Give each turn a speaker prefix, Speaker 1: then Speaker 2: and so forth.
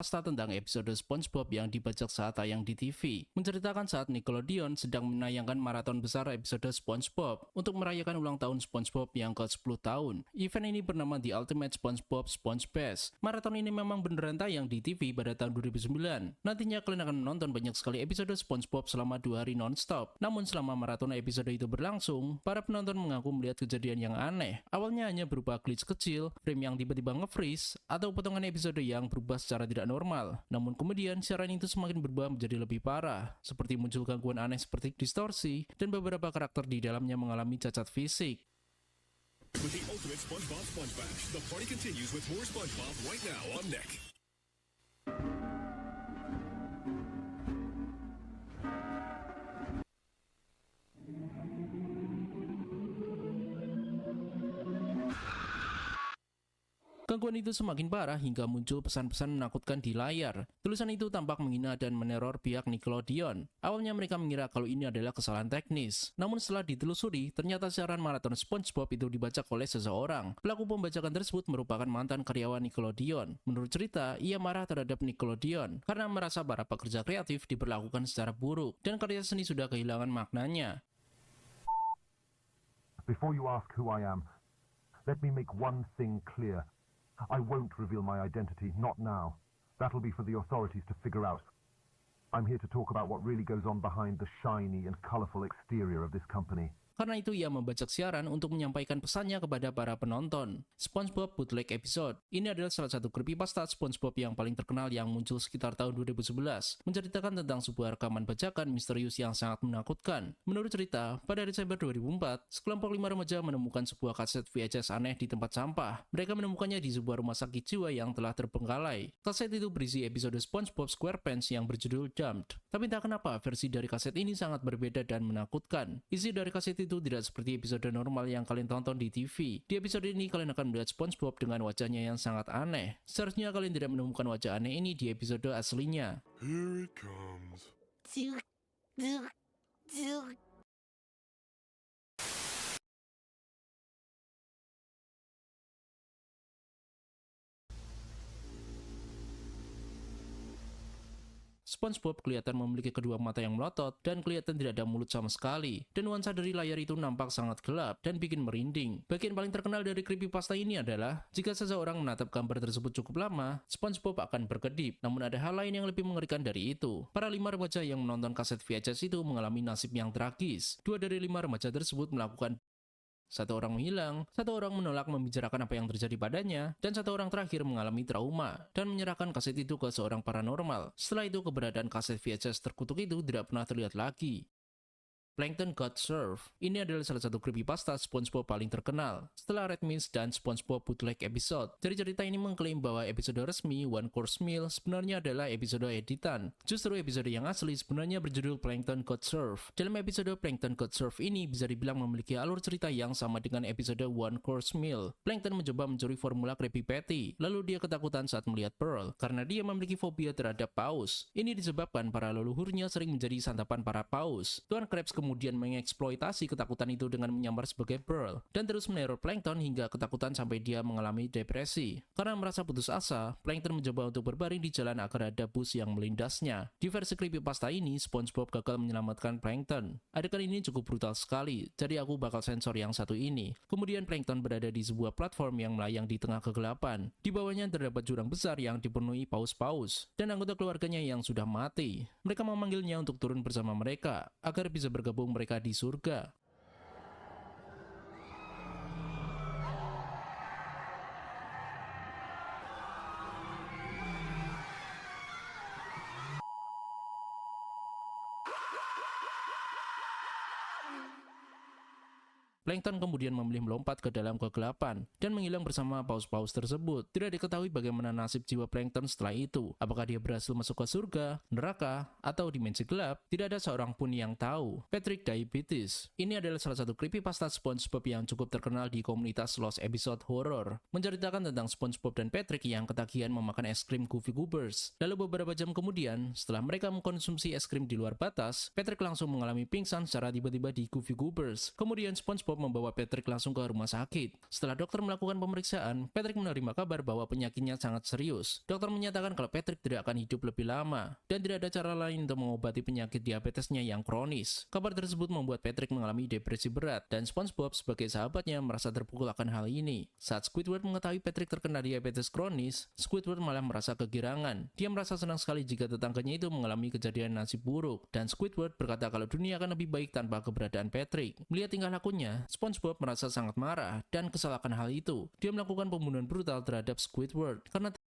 Speaker 1: Pasta tentang episode SpongeBob yang dibajak saat tayang di TV, menceritakan saat Nickelodeon sedang menayangkan maraton besar episode SpongeBob untuk merayakan ulang tahun SpongeBob yang ke-10 tahun. Event ini bernama The Ultimate SpongeBob SpongeFest. Maraton ini memang beneran tayang di TV pada tahun 2009. Nantinya kalian akan menonton banyak sekali episode SpongeBob selama 2 hari non-stop. Namun selama maraton episode itu berlangsung, para penonton mengaku melihat kejadian yang aneh. Awalnya hanya berupa glitch kecil, frame yang tiba-tiba nge-freeze, atau potongan episode yang berubah secara tidak normal. Namun kemudian siaran itu semakin berubah menjadi lebih parah, seperti muncul gangguan aneh seperti distorsi, dan beberapa karakter di dalamnya mengalami cacat fisik.
Speaker 2: With the Ultimate SpongeBob SpongeBash, the party continues with more SpongeBob right now on Nick.
Speaker 1: Gangguan itu semakin parah hingga muncul pesan-pesan menakutkan di layar. Tulisan itu tampak menghina dan meneror pihak Nickelodeon. Awalnya mereka mengira kalau ini adalah kesalahan teknis. Namun setelah ditelusuri, ternyata siaran maraton SpongeBob itu dibajak oleh seseorang. Pelaku pembajakan tersebut merupakan mantan karyawan Nickelodeon. Menurut cerita, ia marah terhadap Nickelodeon karena merasa para pekerja kreatif diperlakukan secara buruk dan karya seni sudah kehilangan maknanya.
Speaker 3: Before you ask who I am, let me make one thing clear. I won't reveal my identity, not now. That'll be for the authorities to figure out. I'm here to talk about what really goes on behind the shiny and colorful exterior of this company.
Speaker 1: Karena itu ia membajak siaran untuk menyampaikan pesannya kepada para penonton. SpongeBob Bootleg Episode. Ini adalah salah satu creepypasta SpongeBob yang paling terkenal yang muncul sekitar tahun 2011, menceritakan tentang sebuah rekaman bajakan misterius yang sangat menakutkan. Menurut cerita, pada Desember 2004, sekelompok 5 remaja menemukan sebuah kaset VHS aneh di tempat sampah. Mereka menemukannya di sebuah rumah sakit jiwa yang telah terbengkalai. Kaset itu berisi episode SpongeBob SquarePants yang berjudul Dumped. Tapi entah kenapa versi dari kaset ini sangat berbeda dan menakutkan. Isi dari kaset itu tidak seperti episode normal yang kalian tonton di TV. Di episode ini kalian akan melihat SpongeBob dengan wajahnya yang sangat aneh. Seharusnya kalian tidak menemukan wajah aneh ini di episode aslinya.
Speaker 2: Here it comes.
Speaker 1: SpongeBob kelihatan memiliki kedua mata yang melotot dan kelihatan tidak ada mulut sama sekali. Dan nuansa dari layar itu nampak sangat gelap dan bikin merinding. Bagian paling terkenal dari creepypasta ini adalah jika seseorang menatap gambar tersebut cukup lama, SpongeBob akan berkedip. Namun ada hal lain yang lebih mengerikan dari itu. Para 5 remaja yang menonton kaset VHS itu mengalami nasib yang tragis. 2 dari 5 remaja tersebut melakukan 1 orang menghilang, 1 orang menolak membicarakan apa yang terjadi padanya, dan 1 orang terakhir mengalami trauma dan menyerahkan kaset itu ke seorang paranormal. Setelah itu keberadaan kaset VHS terkutuk itu tidak pernah terlihat lagi. Plankton Got Served. Ini adalah salah satu creepypasta SpongeBob paling terkenal setelah Red Mints dan SpongeBob Bootleg Episode. Dari cerita ini mengklaim bahwa episode resmi One Course Meal sebenarnya adalah episode editan. Justru episode yang asli sebenarnya berjudul Plankton Got Served. Dalam episode Plankton Got Served ini bisa dibilang memiliki alur cerita yang sama dengan episode One Course Meal. Plankton mencoba mencuri formula Krabby Patty, lalu dia ketakutan saat melihat Pearl karena dia memiliki fobia terhadap paus. Ini disebabkan para leluhurnya sering menjadi santapan para paus. Tuan Krabs kemudian mengeksploitasi ketakutan itu dengan menyamar sebagai Pearl dan terus meneror Plankton hingga ketakutan sampai dia mengalami depresi. Karena merasa putus asa, Plankton mencoba untuk berbaring di jalan agar ada bus yang melindasnya. Di versi creepypasta ini, SpongeBob gagal menyelamatkan Plankton. Adegan ini cukup brutal sekali, jadi aku bakal sensor yang satu ini. Kemudian Plankton berada di sebuah platform yang melayang di tengah kegelapan. Di bawahnya terdapat jurang besar yang dipenuhi paus-paus dan anggota keluarganya yang sudah mati. Mereka memanggilnya untuk turun bersama mereka agar bisa bergabung mereka di surga. Plankton kemudian memilih melompat ke dalam kegelapan dan menghilang bersama paus-paus tersebut. Tidak diketahui bagaimana nasib jiwa Plankton setelah itu. Apakah dia berhasil masuk ke surga, neraka, atau dimensi gelap? Tidak ada seorang pun yang tahu. Patrick Diabetes. Ini adalah salah satu creepypasta SpongeBob yang cukup terkenal di komunitas Lost Episode Horror. Menceritakan tentang SpongeBob dan Patrick yang ketagihan memakan es krim Goofy Goobers. Lalu beberapa jam kemudian, setelah mereka mengkonsumsi es krim di luar batas, Patrick langsung mengalami pingsan secara tiba-tiba di Goofy Goobers. Kemudian SpongeBob membawa Patrick langsung ke rumah sakit. Setelah dokter melakukan pemeriksaan, Patrick menerima kabar bahwa penyakitnya sangat serius. Dokter menyatakan kalau Patrick tidak akan hidup lebih lama dan tidak ada cara lain untuk mengobati penyakit diabetesnya yang kronis. Kabar tersebut membuat Patrick mengalami depresi berat dan SpongeBob sebagai sahabatnya merasa terpukul akan hal ini. Saat Squidward mengetahui Patrick terkena diabetes kronis, Squidward malah merasa kegirangan. Dia merasa senang sekali jika tetangganya itu mengalami kejadian nasib buruk, dan Squidward berkata kalau dunia akan lebih baik tanpa keberadaan Patrick. Melihat tingkah lakunya, SpongeBob merasa sangat marah dan kesal akan hal itu. Dia melakukan pembunuhan brutal terhadap Squidward karena